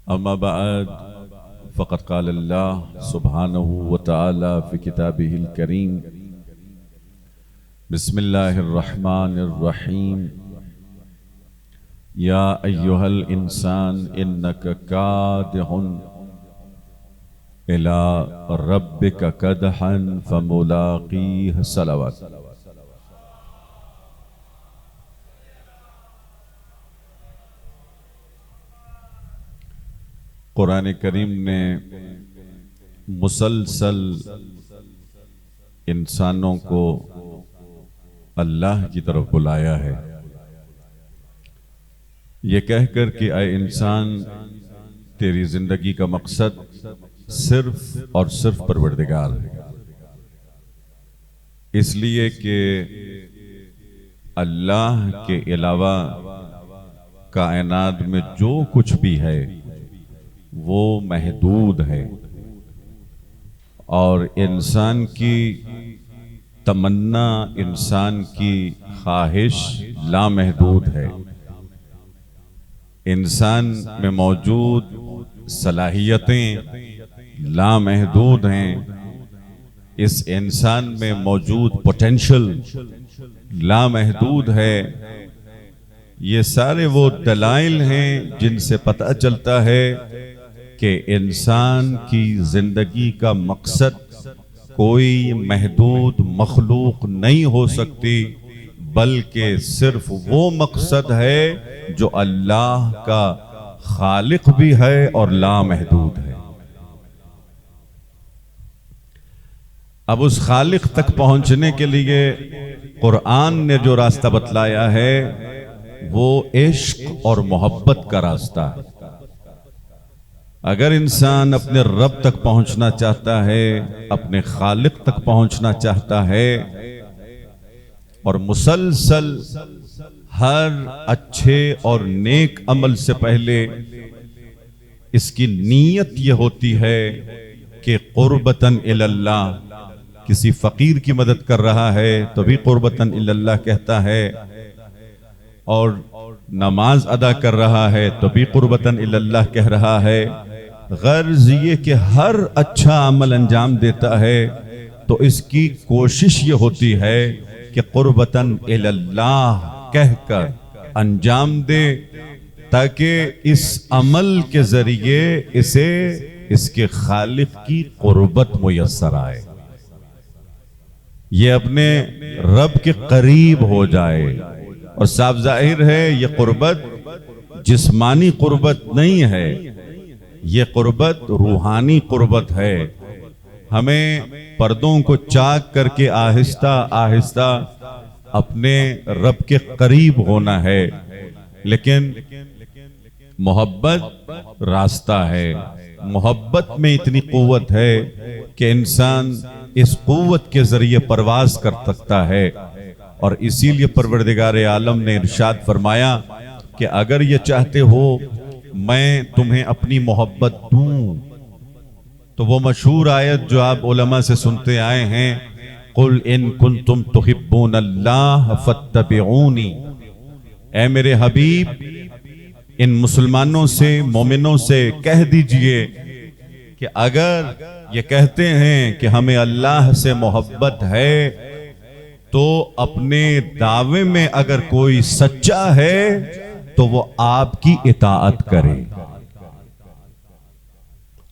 अम्मा बाद फ़क़द क़ाल अल्लाह सुब्हानहू व तआला फ़ी किताबिहिल करीम बिस्मिल्लाहिर रहमानिर रहीम या अय्युहल इंसान इन्नका कादिहुन इला रब्बिका कदहन फमुलाक़ीह सलावत। कुरान करीम ने मुसलसल इंसानों को अल्लाह की तरफ बुलाया है, ये कहकर कि आए इंसान, तेरी जिंदगी का मकसद सिर्फ और सिर्फ परवरदिगार है। इसलिए कि अल्लाह के अलावा कायनात में जो कुछ भी है वो महदूद है और इंसान की तमन्ना, इंसान की ख्वाहिश लामहदूद है। इंसान में मौजूद सलाहियतें लामहदूद हैं। इस इंसान में मौजूद पोटेंशियल लामहदूद है। ये सारे वो दलाइल हैं जिनसे पता चलता है कि इंसान की जिंदगी का मकसद कोई महदूद मखलूक नहीं हो सकती, बल्कि सिर्फ वो मकसद है जो अल्लाह का खालिक भी है और लामहदूद है। अब उस खालिक तक पहुंचने के लिए कुरान ने जो रास्ता बतलाया है वो इश्क और मोहब्बत का रास्ता है। अगर इंसान अपने रब तक पहुंचना चाहता है, अपने खालिक तक पहुंचना चाहता है और मुसलसल हर अच्छे और नेक अमल से पहले इसकी नीयत यह होती है कि कुर्बतन इल्लाह, किसी फकीर की मदद कर रहा है तो भी कुर्बतन इल्लाह कहता है, और नमाज अदा कर रहा है तो भी कुर्बतन इल्लाह कह रहा है। गर्ज ये कि हर अच्छा अमल अंजाम देता है तो इसकी कोशिश ये होती है कि कुर्बतन इल्लाह कहकर अंजाम दे, ताकि इस अमल के जरिए इसे इसके खालिक की कुर्बत मुयस्सर आए, ये अपने रब के करीब हो जाए। और साफ जाहिर है ये कुर्बत जिस्मानी कुर्बत नहीं है, ये कुर्बत रूहानी कुर्बत है। हमें पर्दों को चाक करके आहिस्ता आहिस्ता अपने रब के करीब होना है, लेकिन मोहब्बत रास्ता है। मोहब्बत में इतनी कुव्वत है कि इंसान इस कुव्वत के जरिए परवाज कर सकता है। और इसीलिए परवरदिगार आलम ने इरशाद फरमाया कि अगर ये चाहते हो मैं तुम्हें अपनी मोहब्बत दूं, तो वो मशहूर आयत जो आप उलमा से सुनते आए हैं, कुल इन कुंतुम तुहिब्बूनल्लाह फत्तबिऊनी, ऐ मेरे हबीब इन मुसलमानों से, मोमिनों से कह दीजिए कि अगर ये कहते हैं कि हमें अल्लाह से मोहब्बत है, तो अपने दावे में अगर कोई सच्चा है तो वो आपकी इताअत करे,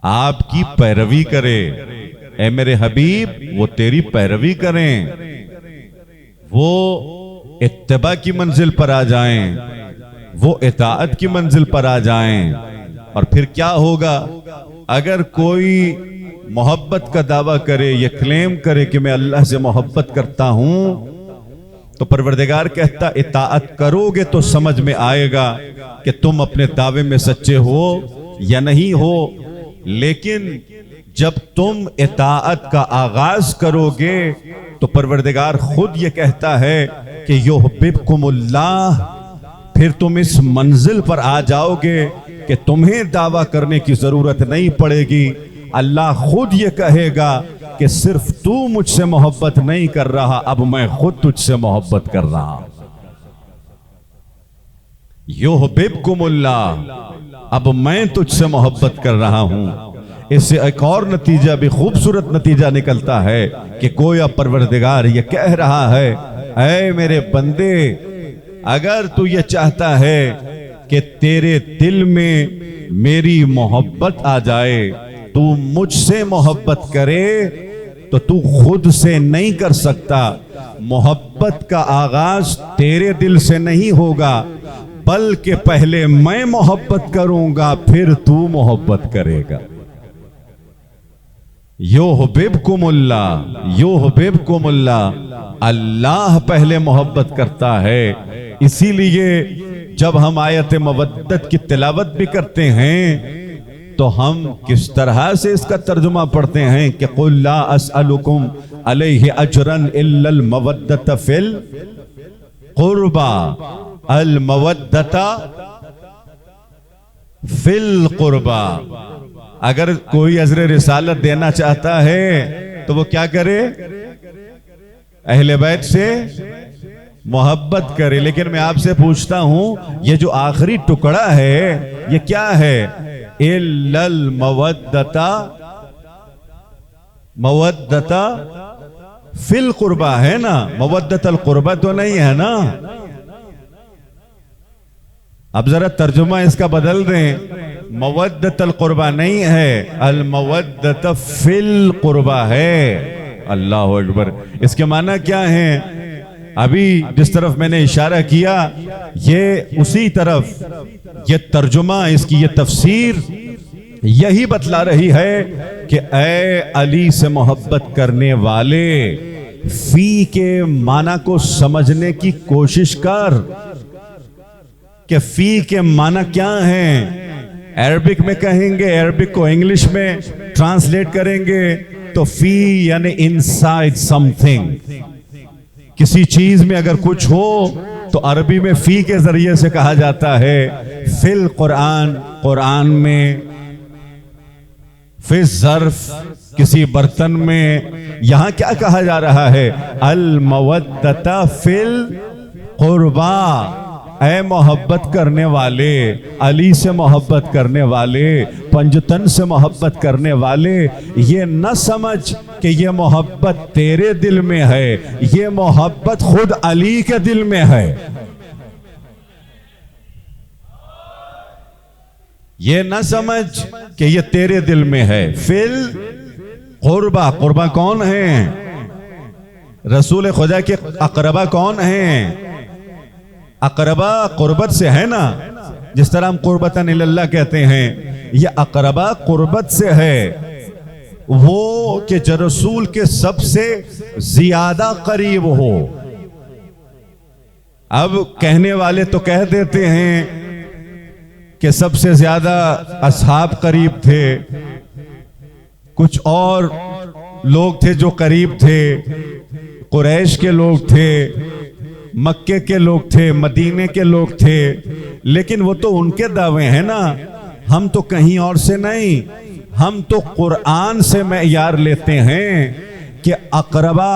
आपकी पैरवी करे। ऐ मेरे हबीब वो तेरी पैरवी करें, वो इत्तबा की मंजिल पर आ जाएं, वो इताअत की मंजिल पर आ जाएं। और फिर क्या होगा, अगर कोई मोहब्बत का दावा करे, ये क्लेम करे कि मैं अल्लाह से मोहब्बत करता हूं, तो परवरदिगार कहता इताअत करोगे तो समझ में आएगा कि तुम अपने दावे में सच्चे हो या नहीं हो। लेकिन जब तुम इताअत का आगाज करोगे तो परवरदिगार खुद ये कहता है कि युहिब्बुकुमुल्लाह, फिर तुम इस मंजिल पर आ जाओगे कि तुम्हें दावा करने की जरूरत नहीं पड़ेगी। अल्लाह खुद ये कहेगा कि सिर्फ तू मुझसे मोहब्बत नहीं कर रहा, अब मैं खुद तुझसे मोहब्बत कर रहा हूं। युहिब्बुकुमुल्लाह, अब मैं तुझसे मोहब्बत कर रहा हूं। इससे एक और नतीजा भी खूबसूरत नतीजा निकलता है कि गोया परवरदिगार ये कह रहा है, ऐ मेरे बंदे, अगर तू ये चाहता है कि तेरे दिल में मेरी मोहब्बत आ जाए, तू मुझसे मोहब्बत करे, तो तू खुद से नहीं कर सकता। मोहब्बत का आगाज तेरे दिल से नहीं होगा, बल्कि पहले मैं मोहब्बत करूंगा, फिर तू मोहब्बत करेगा। युहिब्बुकुमुल्लाह, अल्लाह पहले मोहब्बत करता है। इसीलिए जब हम आयत मवद्दत की तिलावत भी करते हैं तो हम किस तरह से इसका तर्जुमा पढ़ते हैं कि कुल ला अस्अलुकुम अलैहि अजरन इल्लल मवद्दत फिल कुर्बा, अल मवद्दता फिल कुर्बा। अगर कोई अजर रिसालत देना चाहता है तो वो क्या करे? अहले बैत से मोहब्बत करे। लेकिन मैं आपसे पूछता हूं, ये जो आखिरी टुकड़ा है ये क्या है? इल्लल मवद्दता, मवद्दता फिल कुर्बा है ना, मवद्दतल कुर्बा तो नहीं है ना। अब जरा तर्जुमा इसका बदल दें, मवद्दतल कुर्बा नहीं है, अल मवद्दत फिल कुर्बा है। अल्लाह अकबर। इसके माना क्या है? अभी जिस तरफ मैंने इशारा किया ये उसी तरफ ये तर्जुमा, इसकी ये तफसीर यही बतला रही है कि ऐ अली से मोहब्बत करने वाले, फी के माना को समझने की कोशिश कर कि फी के माना क्या है। अरबिक में कहेंगे, अरबिक को इंग्लिश में ट्रांसलेट करेंगे तो फी यानी इनसाइड समथिंग। किसी चीज में अगर कुछ हो तो अरबी में फी के जरिए से कहा जाता है। फिल कुरान, कुरान में, फिर ज़र्फ किसी बर्तन में। यहां क्या कहा जा रहा है? अल मवद्दता फिल कुर्बा, ऐ मोहब्बत करने वाले, अली से मोहब्बत करने वाले, पंजतन से मोहब्बत करने वाले, ये न समझ कि ये मोहब्बत तेरे दिल में है, ये मोहब्बत खुद अली के दिल में है। ये न समझ कि ये तेरे दिल में है। फिल कुर्बा, कुर्बा कौन है? रसूल खुदा के अकरबा कौन है? अकरबा कुर्बत से है ना, जिस तरह हम कुर्बतन इल्लल्लाह कहते हैं, ये अकरबा कुर्बत से है। वो कि जो रसूल के सबसे ज्यादा करीब हो। अब कहने वाले तो कह देते हैं कि सबसे ज्यादा असहाब करीब थे, कुछ और लोग थे जो करीब थे, कुरैश के लोग थे, मक्के के लोग थे, मदीने के लोग थे। लेकिन वो तो उनके दावे हैं ना, हम तो कहीं और से नहीं, हम तो कुरान से मेयार लेते हैं कि अकरबा,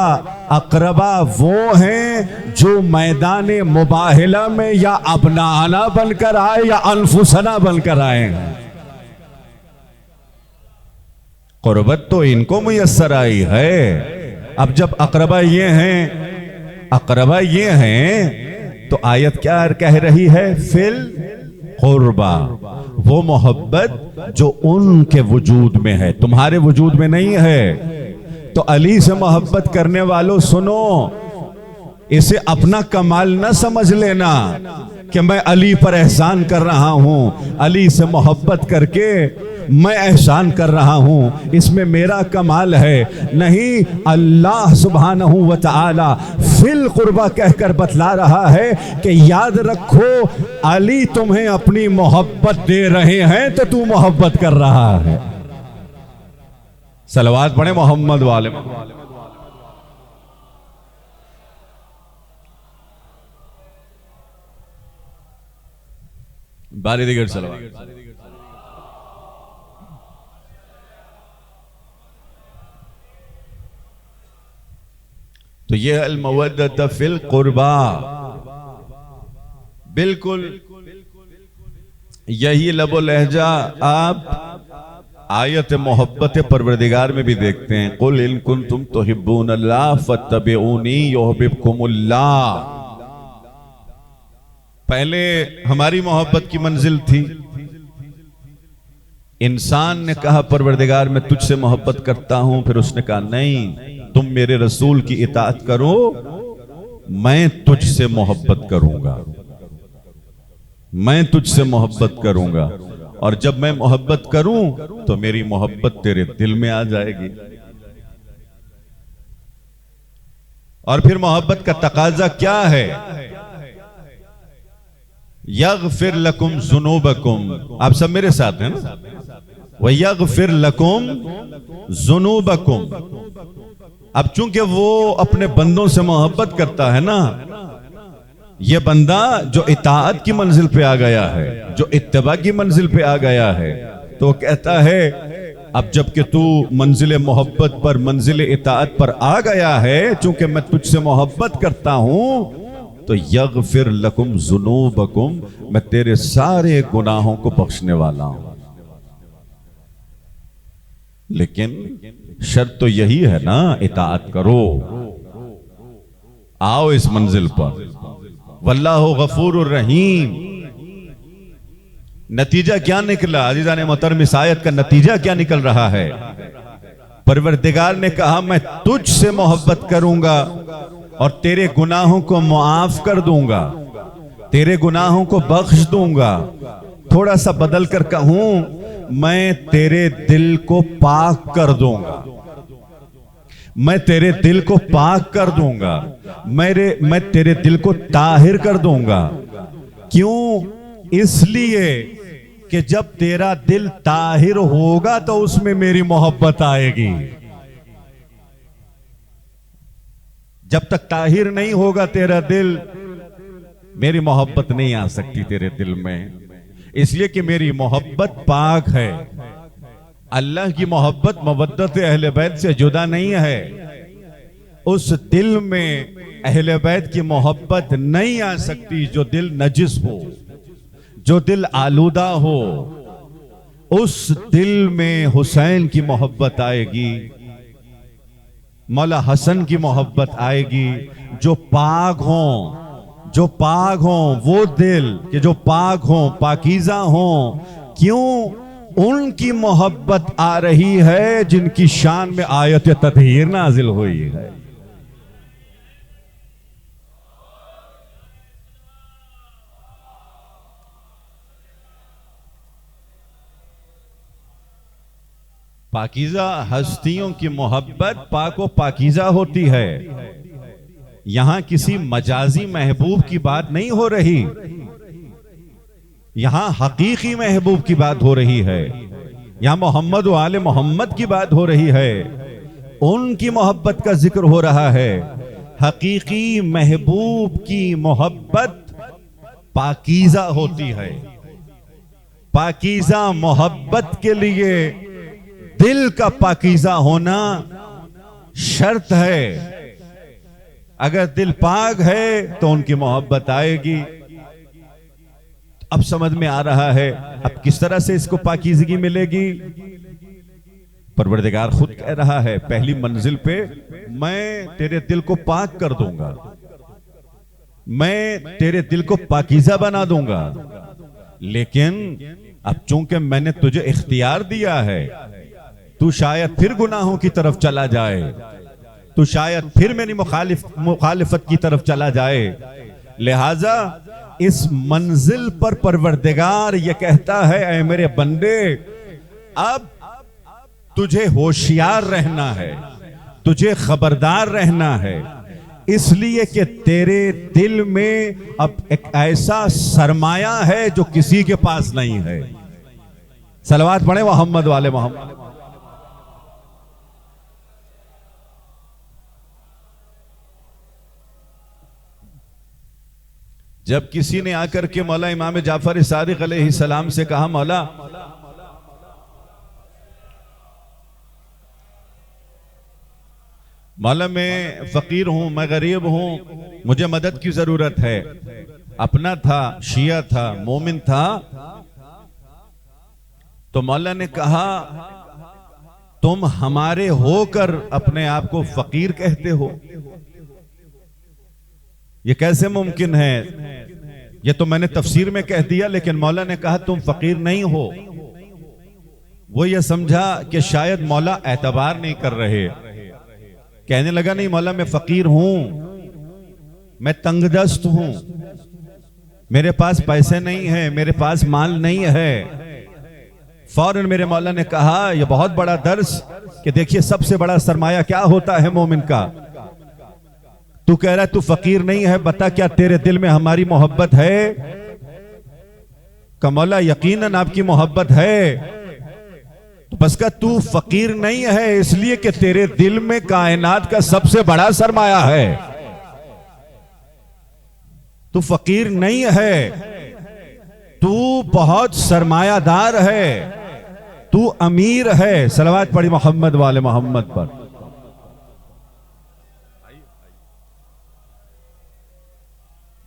अकरबा वो हैं जो मैदान मुबाहिला में या अबनाना बनकर आए या अनफुसना बनकर आए हैं। कुर्बत तो इनको मुयस्सर आई है। अब जब अकरबा ये हैं, अकरबा ये हैं, तो आयत क्या कह रही है? फिल कुर्बा, वो मोहब्बत जो उनके वजूद में है, तुम्हारे वजूद में नहीं है। तो अली से मोहब्बत करने वालों सुनो, इसे अपना कमाल न समझ लेना कि मैं अली पर एहसान कर रहा हूं, अली से मोहब्बत करके मैं एहसान कर रहा हूं, इसमें मेरा कमाल है। नहीं, अल्लाह सुब्हानहू व तआला फिल कुर्बा कहकर बतला रहा है कि याद रखो, अली तुम्हें अपनी मोहब्बत दे रहे हैं तो तू मोहब्बत कर रहा है। सलवात पढ़े मोहम्मद वाले। बारी दिगर सलवात। तो ये अल मवद्दत फिल कुर्बा, बिल्कुल यही लबो लहजा आप आयत मोहब्बत परवरदिगार में भी देखते हैं। कुल इन कुंतुम तुहिब्बूनल्लाह फत्तबिऊनी युहिब्बुकुमुल्लाह। पहले हमारी मोहब्बत की मंजिल थी, इंसान ने कहा परवरदिगार मैं तुझसे मोहब्बत करता हूं, फिर उसने कहा नहीं तुम मेरे रसूल की इताअत करो, मैं तुझसे मोहब्बत करूंगा, मैं तुझसे मोहब्बत करूंगा, और जब मैं मोहब्बत करूं तो मेरी मोहब्बत तेरे दिल में आ जाएगी। और फिर मोहब्बत का तकाजा क्या है? यगफिर लकुम जुनूबकुम, आप सब मेरे साथ हैं ना? व यगफिर लकुम जुनूबकुम। अब चूंकि वो अपने बंदों से मोहब्बत करता है ना, ये बंदा जो इताअत की मंजिल पे आ गया है, जो इत्तिबा की मंजिल पे आ गया है, तो कहता है अब जबकि तू मंजिल मोहब्बत पर, मंजिल इताअत पर आ गया है, चूंकि मैं तुझसे मोहब्बत करता हूं, तो यगफिर लकुम जुनूबकुम, मैं तेरे सारे गुनाहों को बख्शने वाला हूं। लेकिन शर्त तो यही है ना, इताअत करो, आओ इस मंजिल पर। वल्लाहु गफूरुर रहीम। नतीजा क्या निकला अज़ीज़ान मोहतरम? इस आयत का नतीजा क्या निकल रहा है? परवरदिगार ने कहा मैं तुझसे मोहब्बत करूंगा और तेरे गुनाहों को मुआफ कर दूंगा, तेरे गुनाहों को बख्श दूंगा। थोड़ा सा बदल कर कहूं, मैं तेरे दिल को पाक कर दूंगा, मैं तेरे दिल को पाक कर दूंगा, मैं तेरे दिल को ताहिर कर दूंगा। क्यों? इसलिए कि जब तेरा दिल ताहिर होगा तो उसमें मेरी मोहब्बत आएगी। जब तक ताहिर नहीं होगा तेरा दिल, मेरी मोहब्बत नहीं आ सकती तेरे दिल में। इसलिए कि मेरी मोहब्बत पाक है। अल्लाह की मोहब्बत मवद्दत अहले बैत से जुदा नहीं है। उस दिल में अहले बैत की मोहब्बत नहीं आ सकती जो दिल नजिस हो, जो दिल आलूदा हो। उस दिल में हुसैन की मोहब्बत आएगी, मौला हसन की मोहब्बत आएगी, जो पाक हों, जो पाक हों, वो दिल कि जो पाक हों, पाकीज़ा हों। क्यों? उनकी मोहब्बत आ रही है जिनकी शान में आयत तत्हीर नाजिल हुई है। पाकीज़ा हस्तियों की मोहब्बत पाको पाकीज़ा होती है। यहां किसी मजाजी महबूब की बात नहीं हो रही, यहां हकीकी महबूब की बात हो रही है। यहां मोहम्मद व आले मोहम्मद की बात हो रही है, उनकी मोहब्बत का जिक्र हो रहा है। हकीकी महबूब की मोहब्बत पाकीज़ा होती है। पाकीज़ा मोहब्बत के लिए दिल का पाकीज़ा होना शर्त है। अगर दिल पाक है तो उनकी मोहब्बत आएगी। अब समझ में आ रहा है अब किस तरह से इसको पाकीज़गी मिलेगी। परवरदिगार खुद कह रहा है पहली मंजिल पे मैं तेरे दिल को पाक कर दूंगा, मैं तेरे दिल को पाकीज़ा बना दूंगा। लेकिन अब चूंकि मैंने तुझे इख्तियार दिया है, तू शायद फिर गुनाहों की तरफ चला जाए, तू शायद फिर मेरी मुखालिफत की तरफ चला जाए। लिहाजा इस मंजिल पर परवरदिगार ये कहता है ऐ मेरे बंदे, अब तुझे होशियार रहना है, तुझे खबरदार रहना है, इसलिए कि तेरे दिल में अब एक ऐसा सरमाया है जो किसी के पास नहीं है। सलवात पढ़े मोहम्मद वाले मोहम्मद। जब किसी ने आकर के मौला इमाम जाफर सादिक अलैहिस्सलाम से कहा मौला मैं फकीर हूं, मैं गरीब हूं, मुझे मदद की जरूरत है। अपना था, शिया था, मोमिन था, तो मौला ने कहा, तुम हमारे होकर अपने आप को फकीर कहते हो, यह कैसे मुमकिन है? यह तो मैंने तफसीर में कह दिया, लेकिन मौला ने कहा तुम फकीर नहीं हो। वो यह समझा कि शायद मौला एतबार नहीं कर रहे। कहने लगा, नहीं मौला, मैं फकीर हूं, मैं तंगदस्त हूं, मेरे पास पैसे नहीं है, मेरे पास माल नहीं है। फौरन मेरे मौला ने कहा, यह बहुत बड़ा दर्स कि देखिए सबसे बड़ा सरमाया क्या होता है मोमिन का। तू कह रहा है तू फकीर नहीं है, बता क्या तेरे दिल में हमारी मोहब्बत है? का मौला यकीनन आपकी मोहब्बत है। तो बस का तू फकीर नहीं है इसलिए कि तेरे दिल में कायनात का सबसे बड़ा सरमाया है। तू फकीर नहीं है, तू बहुत सरमायादार है, तू अमीर है। सलवात पढ़ी मोहम्मद वाले मोहम्मद पर।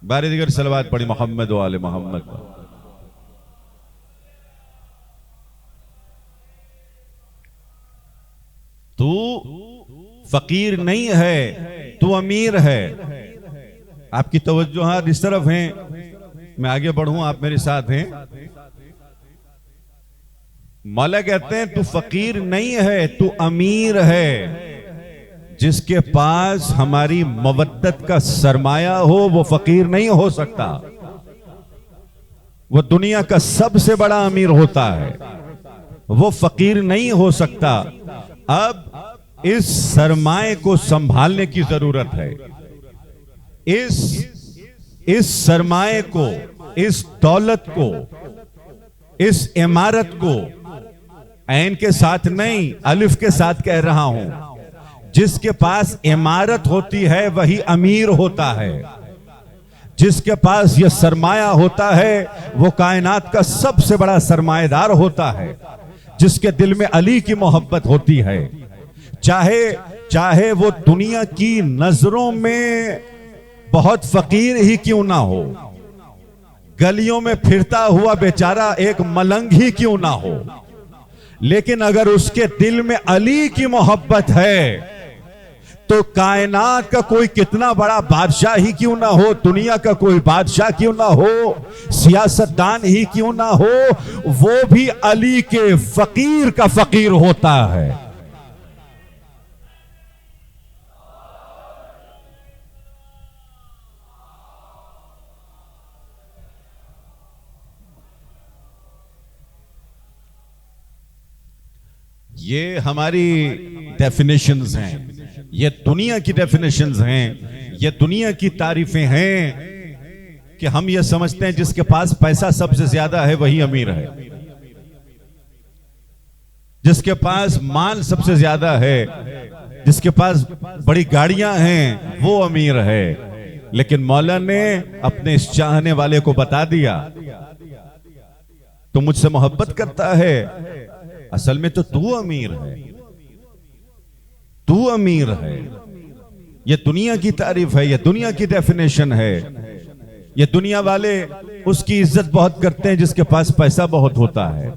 बारी दिगर सलवात पढ़ी मोहम्मद वाले मोहम्मद पर। तू फकीर नहीं है, तू अमीर है। आपकी तवज्जोहात इस तरफ हैं, मैं आगे बढ़ूं, आप मेरे साथ हैं। मौला कहते हैं तू फकीर नहीं है, तू अमीर है। जिसके पास हमारी मवद्दत का सरमाया हो वो फकीर नहीं हो सकता, वो दुनिया का सबसे बड़ा अमीर होता है, वो फकीर नहीं हो सकता। अब इस सरमाए को संभालने की जरूरत है। इस सरमाए को, इस दौलत को, इस इमारत को ऐन के साथ नहीं अलिफ के साथ कह रहा हूं। जिसके पास इमारत होती है वही अमीर होता है। जिसके पास यह सरमाया होता है वो कायनात का सबसे बड़ा सरमाएदार होता है। जिसके दिल में अली की मोहब्बत होती है, चाहे वो दुनिया की नजरों में बहुत फकीर ही क्यों ना हो, गलियों में फिरता हुआ बेचारा एक मलंग ही क्यों ना हो, लेकिन अगर उसके दिल में अली की मोहब्बत है तो कायनात का कोई कितना बड़ा बादशाह ही क्यों ना हो, दुनिया का कोई बादशाह क्यों ना हो, सियासतदान ही क्यों ना हो, वो भी अली के फकीर का फकीर होता है। ये हमारी डेफिनेशंस हैं, ये दुनिया की डेफिनेशंस हैं, ये दुनिया की तारीफें हैं कि हम ये समझते हैं जिसके पास पैसा सबसे ज्यादा है वही अमीर है, जिसके पास माल सबसे ज्यादा है, जिसके पास बड़ी गाड़ियां हैं वो अमीर है। लेकिन मौला ने अपने इस चाहने वाले को बता दिया, तो मुझसे मोहब्बत करता है, असल में तो तू अमीर है, तू अमीर है। ये दुनिया की तारीफ है, ये दुनिया की डेफिनेशन है। ये दुनिया वाले उसकी इज्जत बहुत करते हैं जिसके पास पैसा बहुत होता है।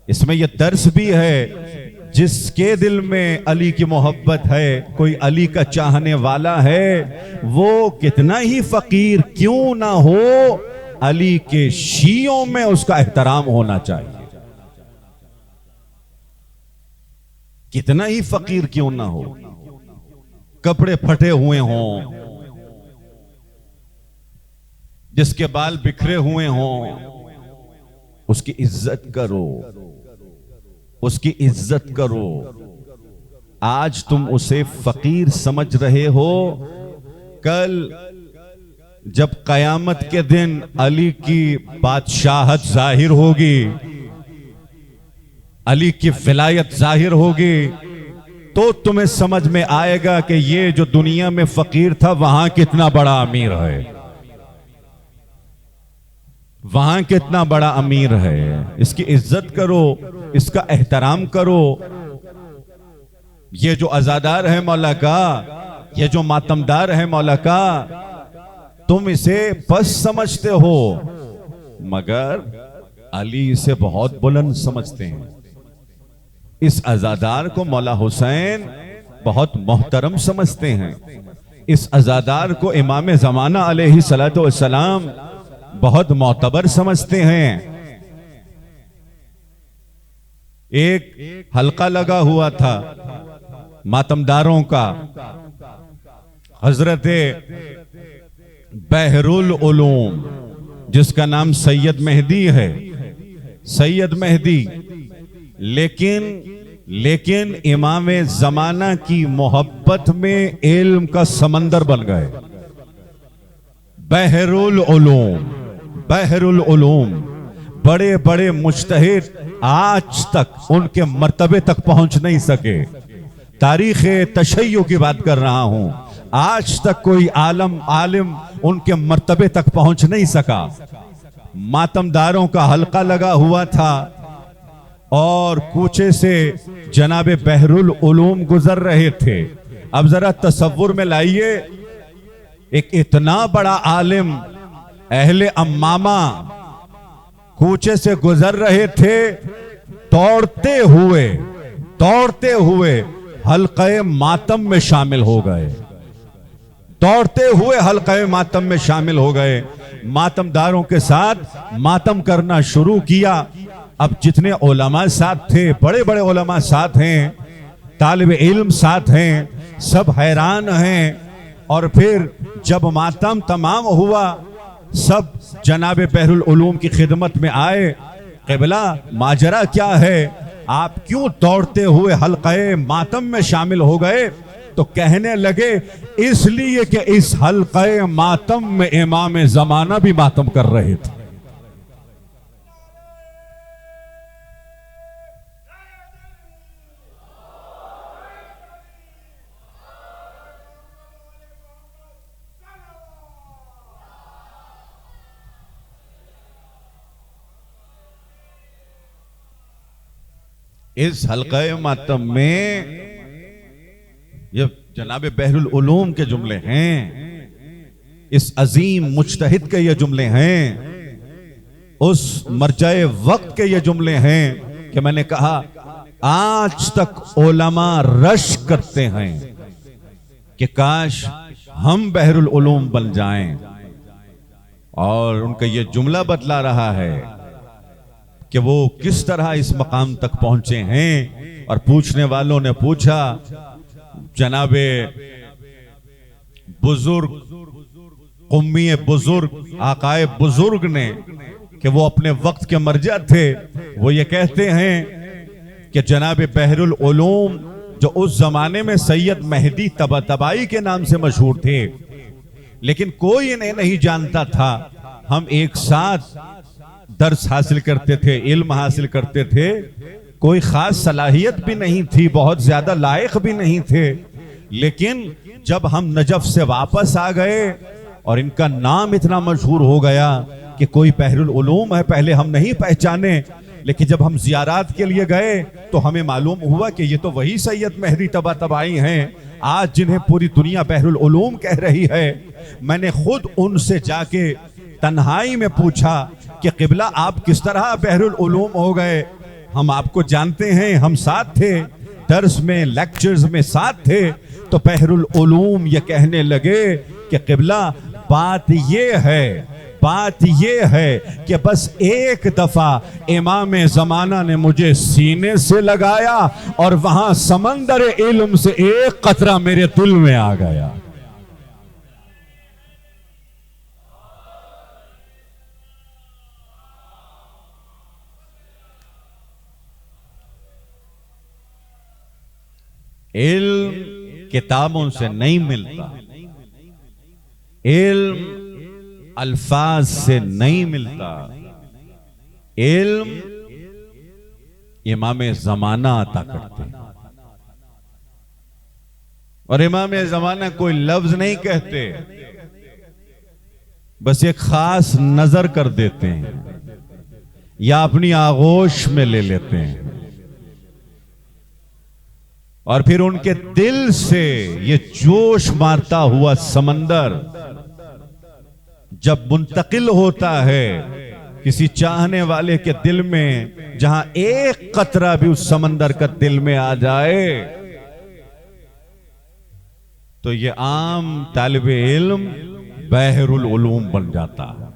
इसमें यह दर्स भी है, जिसके दिल में अली की मोहब्बत है, कोई अली का चाहने वाला है, वो कितना ही फकीर क्यों ना हो, अली के शियों में उसका एहतराम होना चाहिए। कितना ही फकीर क्यों ना हो, कपड़े फटे हुए हों, जिसके बाल बिखरे हुए हों, उसकी इज्जत करो, उसकी इज्जत करो। आज तुम उसे फकीर समझ रहे हो, कल जब कयामत के दिन अली की बादशाहत जाहिर होगी, अली की विलायत जाहिर होगी, तो तुम्हें समझ में आएगा कि ये जो दुनिया में फकीर था वहां कितना बड़ा अमीर है, वहां कितना बड़ा अमीर है। इसकी इज्जत करो, इसका एहतराम करो। ये जो अजादार है मौला का, ये जो मातमदार है मौला का, तुम इसे पस समझते हो, मगर अली इसे बहुत बुलंद समझते हैं। इस अजादार को मौला हुसैन बहुत मोहतरम समझते हैं। इस अजादार को इमाम ज़माना अलैहिस्सलातु वस्सलाम बहुत मोतबर समझते हैं। एक हल्का लगा हुआ था मातमदारों का, हजरत बहरुल उलूम, जिसका नाम सैयद मेहदी है, सैयद मेहदी। लेकिन इमाम ज़माना की मोहब्बत में इल्म का समंदर बन गए। बहरुल उलूम, बहरुल उलूम, बड़े बड़े मुज्तहिद आज तक उनके मर्तबे तक पहुंच नहीं सके। तारीख़ तशय्युअ की बात कर रहा हूं, आज तक कोई आलिम उनके मर्तबे तक पहुंच नहीं सका। मातमदारों का हल्का लगा हुआ था और कूचे से जनाबे बहरुल उलूम गुजर रहे थे। अब जरा तसव्वुर में लाइए, एक इतना बड़ा आलिम अहले अम्मामा कूचे से गुजर रहे थे, दौड़ते हुए हल्क़े मातम में शामिल हो गए, दौड़ते हुए हल्क़े मातम में शामिल हो गए। मातमदारों के साथ मातम करना शुरू किया। अब जितने उलमा साथ थे, बड़े बड़े उलमा साथ हैं, तालिब इल्म साथ हैं, सब हैरान हैं। और फिर जब मातम तमाम हुआ, सब जनाबे बहरुल उलूम की खिदमत में आए। क़िबला, माजरा क्या है, आप क्यों दौड़ते हुए हल्क़े मातम में शामिल हो गए? तो कहने लगे, इसलिए कि इस हल्क़े मातम में इमाम ज़माना भी मातम कर रहे थे। इस हल्क़े मातम में ये जनाब बहरुल उलूम के जुमले हैं, इस अजीम मुज्तहिद के ये जुमले हैं, उस मरजाए वक्त के ये जुमले हैं कि मैंने कहा आज तक उलमा रश करते हैं कि काश हम बहरुल उलूम बन जाएं। और उनका ये जुमला बतला रहा है कि वो किस तरह इस मकाम तक पहुंचे हैं। और पूछने वालों ने पूछा, जनाबे बुजुर्ग, कुम्मी बुजुर्ग, आकाए बुजुर्ग ने, कि वो अपने वक्त के मर्जा थे, वो ये कहते हैं कि जनाबे बहरुल उलूम जो उस जमाने में सैयद मेहदी तबातबाई के नाम से मशहूर थे, लेकिन कोई इन्हें नहीं जानता था। हम एक साथ दर्स हासिल करते थे, इल्म हासिल करते थे, कोई खास सलाहियत भी नहीं थी, बहुत ज्यादा लायक भी नहीं थे। लेकिन जब हम नजफ से वापस आ गए और इनका नाम इतना मशहूर हो गया कि कोई बहरुल उलूम है, पहले हम नहीं पहचाने, लेकिन जब हम जियारात के लिए गए तो हमें मालूम हुआ कि ये तो वही सैयद मेहदी तबातबाई हैं आज जिन्हें पूरी दुनिया बहरुल उलूम कह रही है। मैंने खुद उनसे जाके तन्हाई में पूछा कि क़िबला, आप किस तरह बहरुल उलूम हो गए? हम आपको जानते हैं, हम साथ थे, दर्स में, लेक्चर्स में साथ थे। तो बहरुल उलूम ये कहने लगे कि क़िबला, बात ये है कि बस एक दफा इमाम ज़माना ने मुझे सीने से लगाया और वहां समंदर इल्म से एक कतरा मेरे दिल में आ गया। इल्म किताबों से नहीं मिलता, इल्म अल्फाज से नहीं मिलता, इल्म इमाम ज़माना अता करते हैं। और इमाम ज़माना कोई लफ्ज नहीं कहते, बस एक खास नजर कर देते हैं या अपनी आगोश में ले लेते हैं और फिर उनके दिल से ये जोश मारता हुआ समंदर जब मुंतकिल होता है किसी चाहने वाले के दिल में जहां एक कतरा भी उस समंदर का दिल में आ जाए तो ये आम तालिबे इल्म बहरुल उलूम बन जाता है,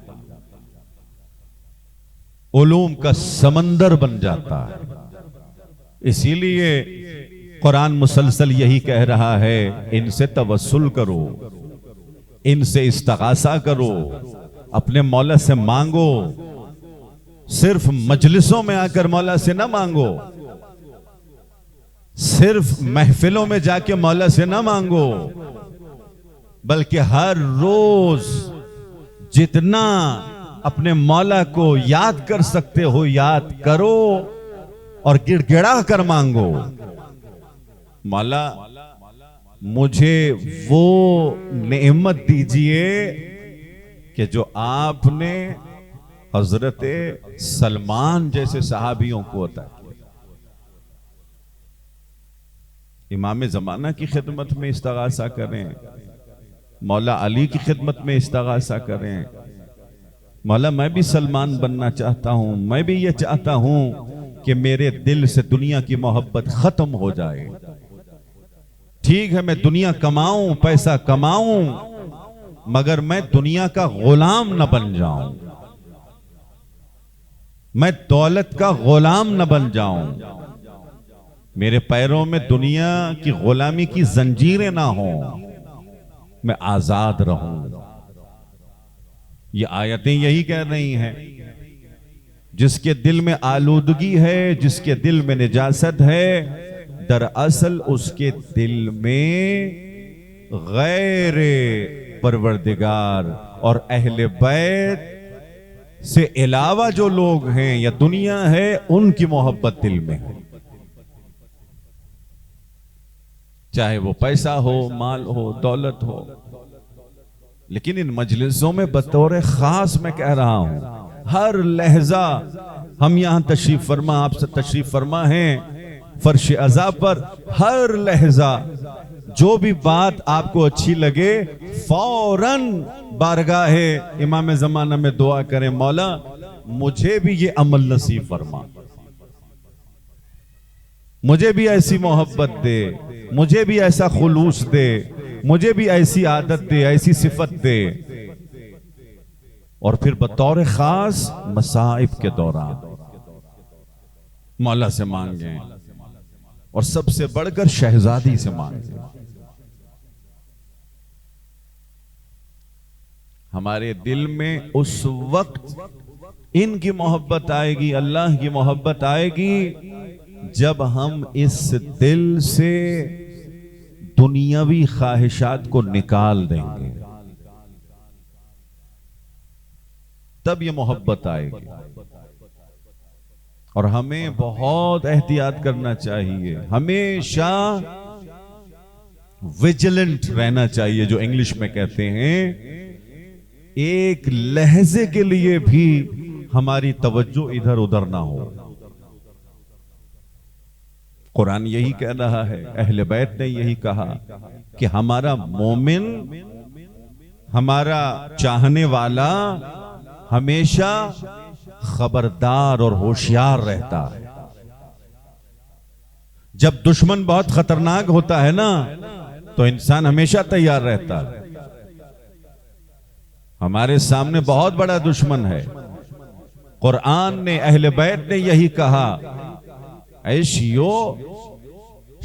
उलूम का समंदर बन जाता है। इसीलिए कुरान मुसलसल यही कह रहा है, इनसे तवस्सुल करो, इनसे इस्तिगासा करो, अपने मौला से मांगो। सिर्फ मजलिसों में आकर मौला से ना मांगो, सिर्फ महफिलों में जाके मौला से ना मांगो, बल्कि हर रोज जितना अपने मौला को याद कर सकते हो याद करो और गिड़गिड़ा कर मांगो, मौला मुझे वो नेमत दीजिए कि जो आपने हजरत सलमान जैसे सहाबियों को अता किया। इमाम ज़माना की खिदमत में इस्तिगासा करें, मौला अली की खिदमत में इस्तिगासा करें, मौला मैं भी सलमान बनना चाहता हूं, मैं भी ये चाहता हूं कि मेरे दिल से दुनिया की मोहब्बत खत्म हो जाए। ठीक है मैं दुनिया कमाऊं, पैसा कमाऊं, मगर मैं दुनिया का गुलाम न बन जाऊं, मैं दौलत का गुलाम न बन जाऊं, मेरे पैरों में दुनिया की गुलामी की जंजीरें ना हो, मैं आजाद रहूं। ये आयतें यही कह रही हैं, जिसके दिल में आलूदगी है, जिसके दिल में निजासत है, दरअसल उसके दिल में गैरे परवरदिगार और अहले बैत से अलावा जो लोग हैं या दुनिया है उनकी मोहब्बत दिल में है। चाहे वो पैसा हो, माल हो, दौलत हो। लेकिन इन मजलिसों में बतौर खास मैं कह रहा हूं, हर लहजा हम यहां तशरीफ फरमा, आपसे तशरीफ फरमा हैं फर्श अज़ा पर, हर लहजा जो भी बात आपको अच्छी लगे फौरन बारगाहे इमाम ज़माना में दुआ करें, मौला मुझे भी ये अमल नसीब फरमा, मुझे भी ऐसी मोहब्बत दे, मुझे भी ऐसा खुलूस दे, मुझे भी ऐसी आदत दे, ऐसी सिफत दे। और फिर बतौर खास मसाइब के दौरान मौला से मांगे, और सबसे बढ़कर शहजादी से मांगे। हमारे दिल में उस वक्त इनकी मोहब्बत आएगी, अल्लाह की मोहब्बत आएगी, जब हम इस दिल से दुनियावी ख्वाहिशात को निकाल देंगे, तब ये मोहब्बत आएगी। और हमें बहुत एहतियात करना चाहिए, हमेशा विजिलेंट रहना चाहिए, जो इंग्लिश में कहते हैं। एक लहजे के लिए भी हमारी तवज्जो इधर उधर ना हो। कुरान यही कह रहा है, अहले बैत ने यही कहा कि हमारा मोमिन, हमारा चाहने वाला हमेशा खबरदार और होशियार रहता है। जब दुश्मन बहुत खतरनाक होता है ना, तो इंसान हमेशा तैयार रहता है। हमारे सामने बहुत बड़ा दुश्मन है। कुरान ने, अहले बैत ने यही कहा, ऐ शियो,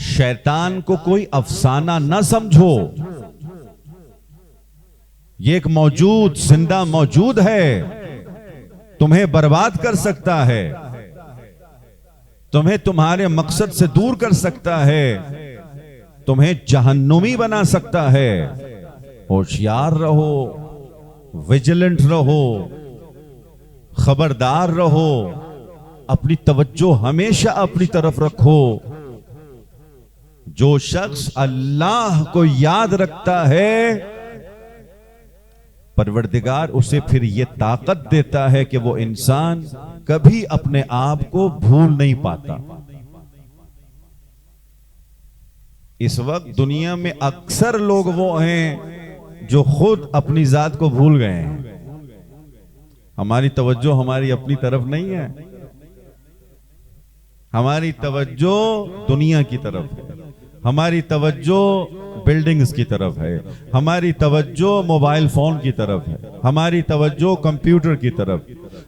शैतान को कोई अफसाना न समझो, ये एक मौजूद, जिंदा मौजूद है, तुम्हें बर्बाद कर सकता है, तुम्हें तुम्हारे मकसद से दूर कर सकता है, तुम्हें जहन्नुमी बना सकता है। होशियार रहो, विजिलेंट रहो, खबरदार रहो, अपनी तवज्जो हमेशा अपनी तरफ रखो। जो शख्स अल्लाह को याद रखता है, परवरदिगार उसे फिर यह ताकत देता है कि वो इंसान कभी अपने आप को भूल नहीं पाता। इस वक्त दुनिया में अक्सर लोग वो हैं जो खुद अपनी जात को भूल गए हैं। हमारी तवज्जो हमारी अपनी तरफ नहीं है, हमारी तवज्जो दुनिया की तरफ है, हमारी तवज्जो बिल्डिंग्स की तरफ है, हमारी तवज्जो मोबाइल फोन की तरफ है, हमारी तवज्जो कंप्यूटर की तरफ,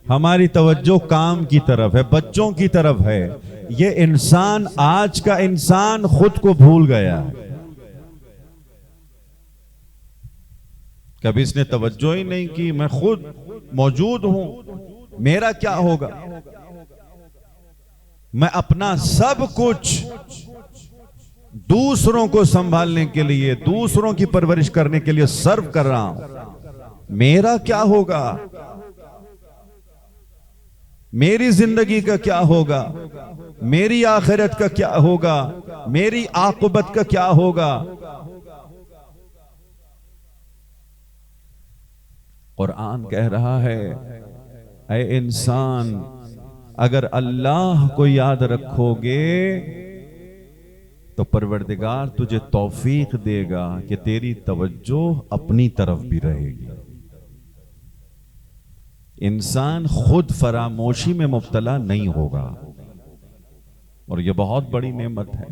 हमारी तवज्जो काम की तरफ है, बच्चों की तरफ है। ये इंसान, आज का इंसान खुद को भूल गया है। कभी इसने तवज्जो ही नहीं की मैं खुद मौजूद हूं, मेरा क्या होगा, मैं अपना सब कुछ दूसरों को संभालने के लिए, दूसरों की परवरिश करने के लिए सर्व कर रहा हूं, मेरा क्या होगा, मेरी जिंदगी का क्या होगा, मेरी आखिरत का क्या होगा, मेरी आकुबत का क्या होगा। कुरान कह रहा है, ऐ इंसान, अगर अल्लाह को याद रखोगे तो परवरदिगार तुझे तौफीक देगा कि तेरी तवज्जो अपनी तरफ भी रहेगी। इंसान खुद फरामोशी में मुब्तला नहीं होगा, और यह बहुत बड़ी नेमत है।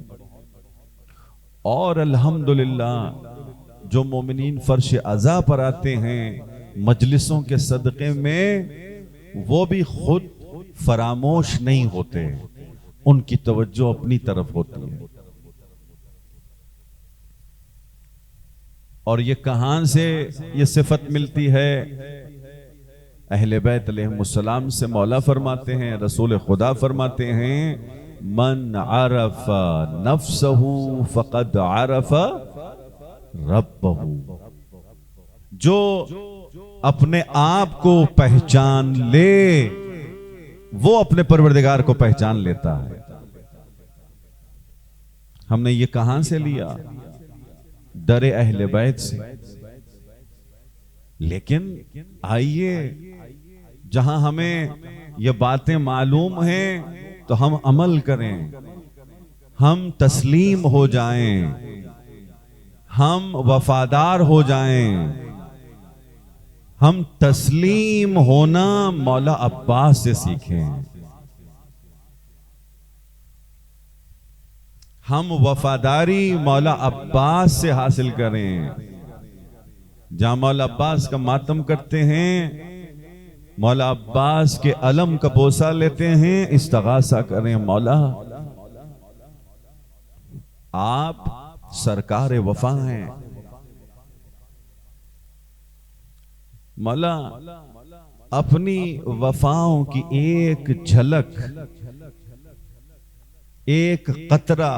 और अल्हम्दुलिल्लाह जो मोमिनीन फर्श अज़ा पर आते हैं मजलिसों के सदक़े में, वो भी खुद फरामोश नहीं होते, उनकी तवज्जो अपनी तरफ होती है। और ये कहां से ये सिफत मिलती है? अहले बैत अलैहिमुस्सलाम से मौला फरमाते हैं, रसूल खुदा फरमाते हैं, मन आरफा नफ्सहू फक़द आरफा रब्बहू। जो अपने आप को पहचान ले वो अपने परवरदिगार को पहचान लेता है। हमने ये कहां से लिया? दरे अहले बैत से। लेकिन आइए, जहां हमें ये बातें मालूम हैं तो हम अमल करें, हम तस्लीम हो जाएं, हम वफादार हो जाएं। हम तस्लीम होना मौला अब्बास से सीखें, हम वफादारी मौला अब्बास से हासिल करें। जहां मौला अब्बास का मातम करते हैं, मौला अब्बास के अलम का बोसा लेते हैं, इस्तिगासा करें, मौला आप सरकार वफा हैं, मौला अपनी वफाओं की एक झलक, एक कतरा,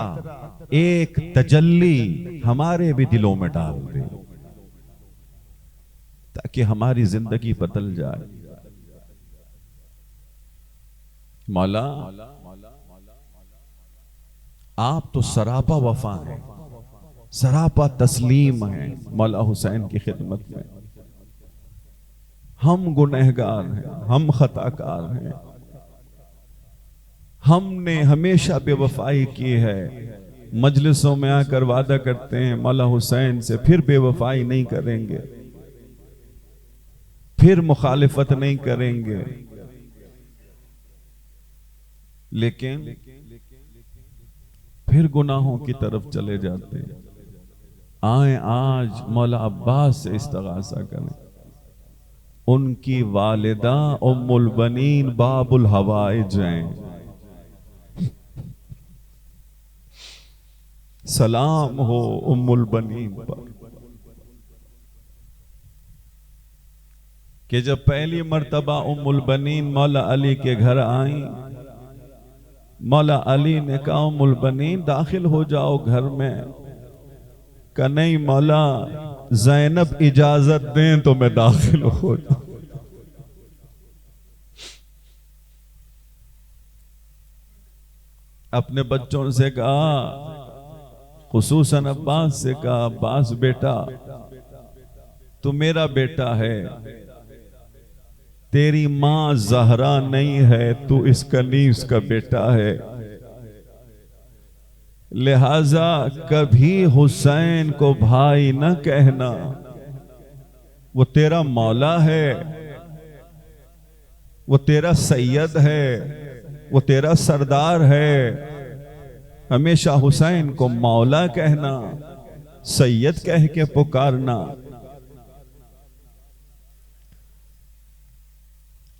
एक तजल्ली हमारे भी दिलों में डाल दे, ताकि हमारी जिंदगी बदल जाए। मौला आप तो सरापा वफा हैं, सरापा तस्लीम हैं। मौला हुसैन की खिदमत में हम गुनहगार हैं, हम खताकार हैं, हमने हमेशा बेवफाई की है। मजलिसों में आकर वादा करते हैं मौला हुसैन से फिर बेवफाई नहीं करेंगे, फिर मुखालिफत नहीं करेंगे, लेकिन फिर गुनाहों की तरफ चले जाते हैं। आए आज मौला अब्बास से इस्तिगासा करें। उनकी वालिदा उम्मुल बनीन बाबुल हवाइज हैं। सलाम हो उम्मुल बनीन पर कि जब पहली मर्तबा उम्मुल बनीन मौला अली के घर आई, मौला अली ने कहा उम्मुल बनीन दाखिल हो जाओ घर में। कहा नहीं मौला, ज़ैनब इजाजत दें तो मैं दाखिल हो जाऊं। अपने बच्चों से कहा, खुसूसन अब्बास से कहा, अब्बास बेटा तू मेरा बेटा है, तेरी मां जहरा नहीं है, तू इस कनीस का बेटा है, लिहाजा कभी हुसैन को भाई न कहना, वो तेरा मौला है, वो तेरा सैयद है, वो तेरा सरदार है। हमेशा हुसैन को मौला कहना, सैयद कह के पुकारना।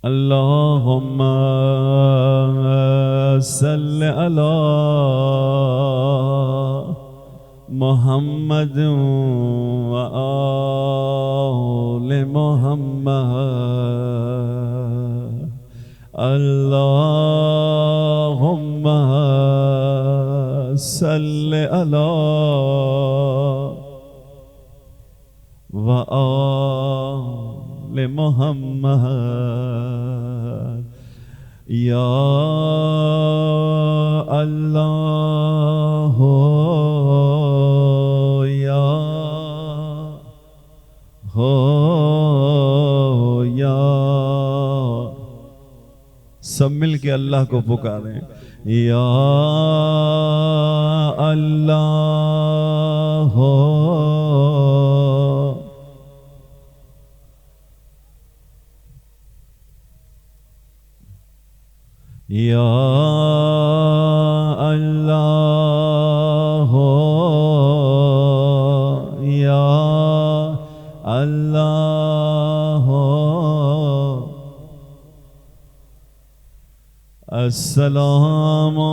अल्लाहुम्मा सल्लि अला मुहम्मद व आले मुहम्मद। अल्लाहुम्मा सल्लि अला व आले मुहम्मद। या अल्लाह या सब मिल के अल्लाह को पुकारें। या अल्लाह या अल्लाह या अल्लाह। अस्सलामु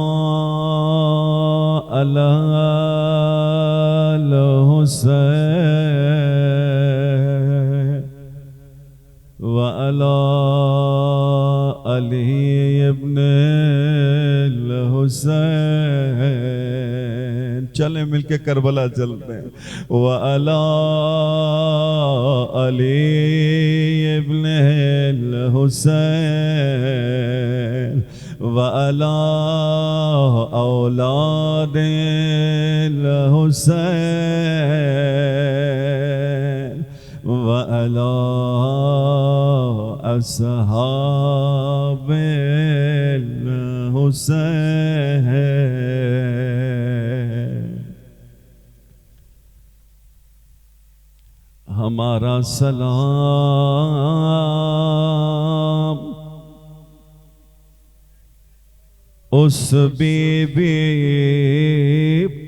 अलल हुसैन व अला अली इब्न हुसैन। चले मिलके करबला चलते हैं। व अला अली इब्न हुसैन व अला औलाद हुसैन व अला अस्हाब हुसैन। हमारा सलाम उस बीबी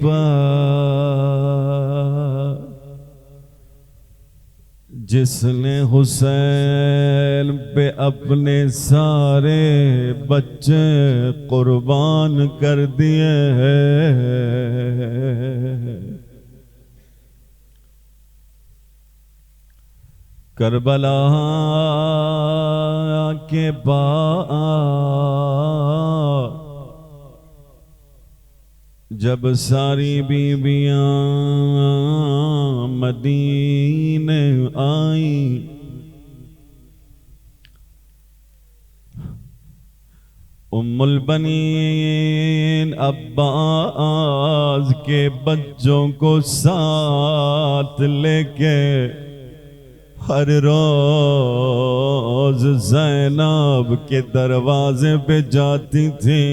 पर जिसने हुसैन पे अपने सारे बच्चे कुर्बान कर दिए हैं। करबला के बाद जब सारी बीबियां मदीने आई, उम्मुल बनीन अब्बास के बच्चों को साथ लेके हर रोज ज़ैनब के दरवाजे पे जाती थी।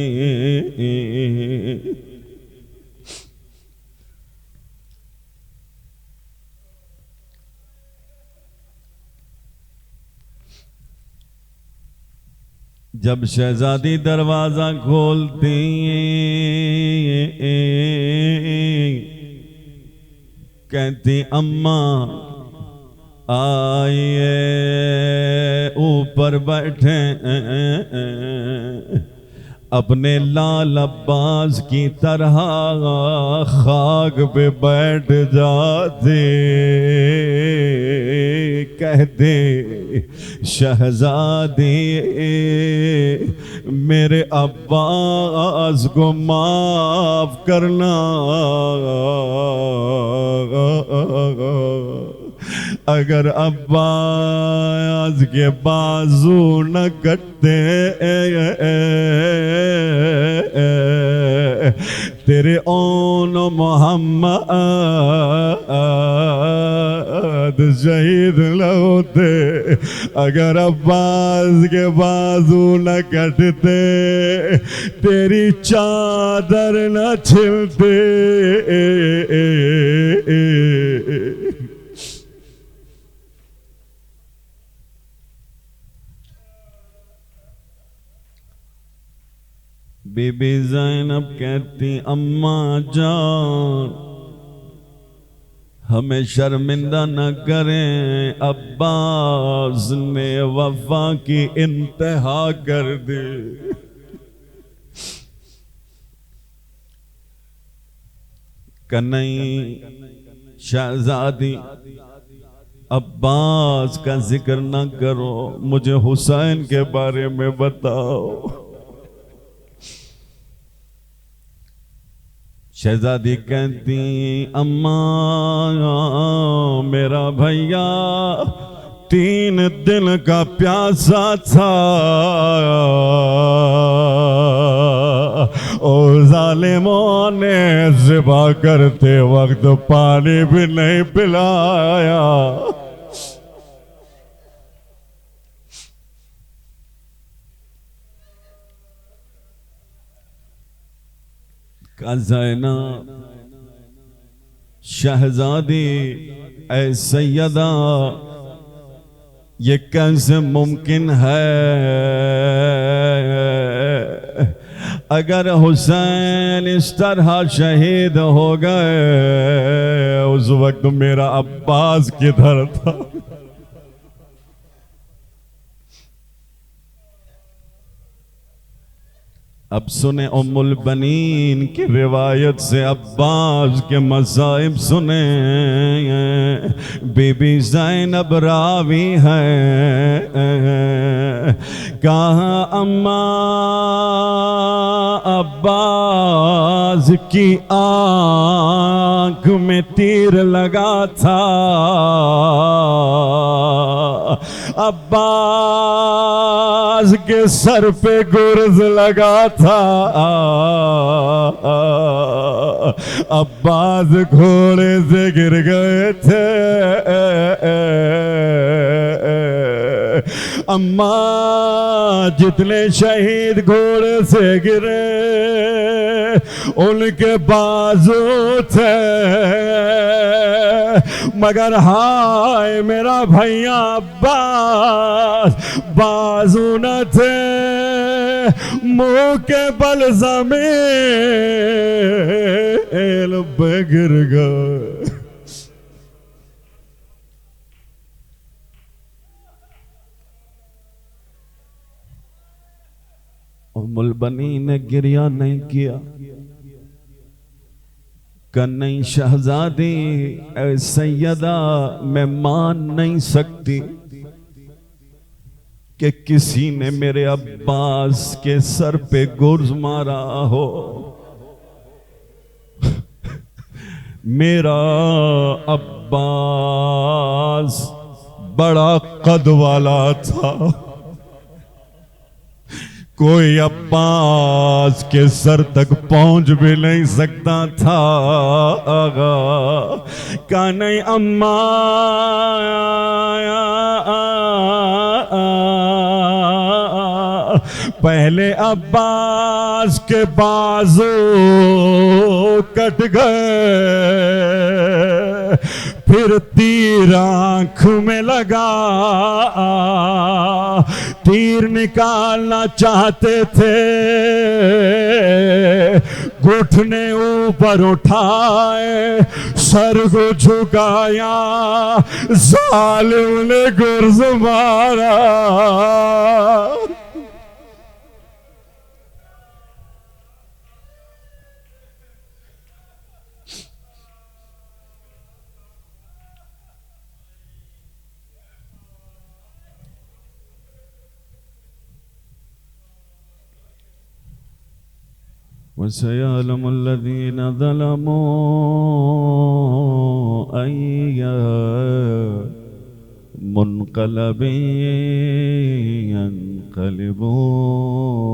जब शहजादी दरवाजा खोलती कहती अम्मा आइए ऊपर बैठे। अपने लाल अब्बास की तरह खाक पे बैठ जाते। कहते शहजादी मेरे अब्बास को माफ करना, अगर अब्बास के बाजू न कटते तेरे ओन मोहम्मद शहीद न होते। अगर अब्बास के बाजू न कटते तेरी चादर न छिलते। बीबी ज़ैनब कहती अम्मा जान हमें शर्मिंदा न करें, अब्बास ने वफा की इंतहा कर दी। कन्हई शहजादी अब्बास का जिक्र न करो, मुझे हुसैन के बारे में बताओ। शहजादी कहती अम्मा मेरा भैया 3 दिन का प्यासा था, और जालिमों ने ज़िबा करते वक्त पानी भी नहीं पिलाया। ज़ैनब शहजादी ऐ सैयदा ये कैसे मुमकिन है, अगर हुसैन इस तरह शहीद हो गए, उस वक्त मेरा अब्बास किधर था। अब सुने उम्मुल बनीन की रिवायत से अब्बास के मसाइब सुने। बीबी ज़ैनब रावी है, कहा अम्मा अब्बास की आंख में तीर लगा था, अब्बास के सर पे गुर्ज लगा था, अब्बास घोड़े से गिर गए थे। अम्मा जितने शहीद घोड़े से गिरे उनके बाजू थे, मगर हाय मेरा भैया अब्बास बाजू न थे, मुंह के बल ज़मीन पे गिर गए। उम्मुल बनीन ने गिरिया नहीं किया। कन्हई शहजादी ऐ सैयदा मैं मान नहीं सकती कि किसी ने मेरे अब्बास के सर पे गुर्ज मारा हो। मेरा अब्बास बड़ा कद वाला था, कोई अब्बास के सर तक पहुंच भी नहीं सकता था। का नहीं अम्मा पहले अब्बास के बाजू कट गए, फिर तीर आंख में लगा, तीर निकालना चाहते थे, घुटने ऊपर उठाए, सर को झुकाया, जालिम ने गुर्ज मारा। वसयअलमु अल्लज़ीना ज़लमू अय्य मुनक़लबिन यन्क़लिबून।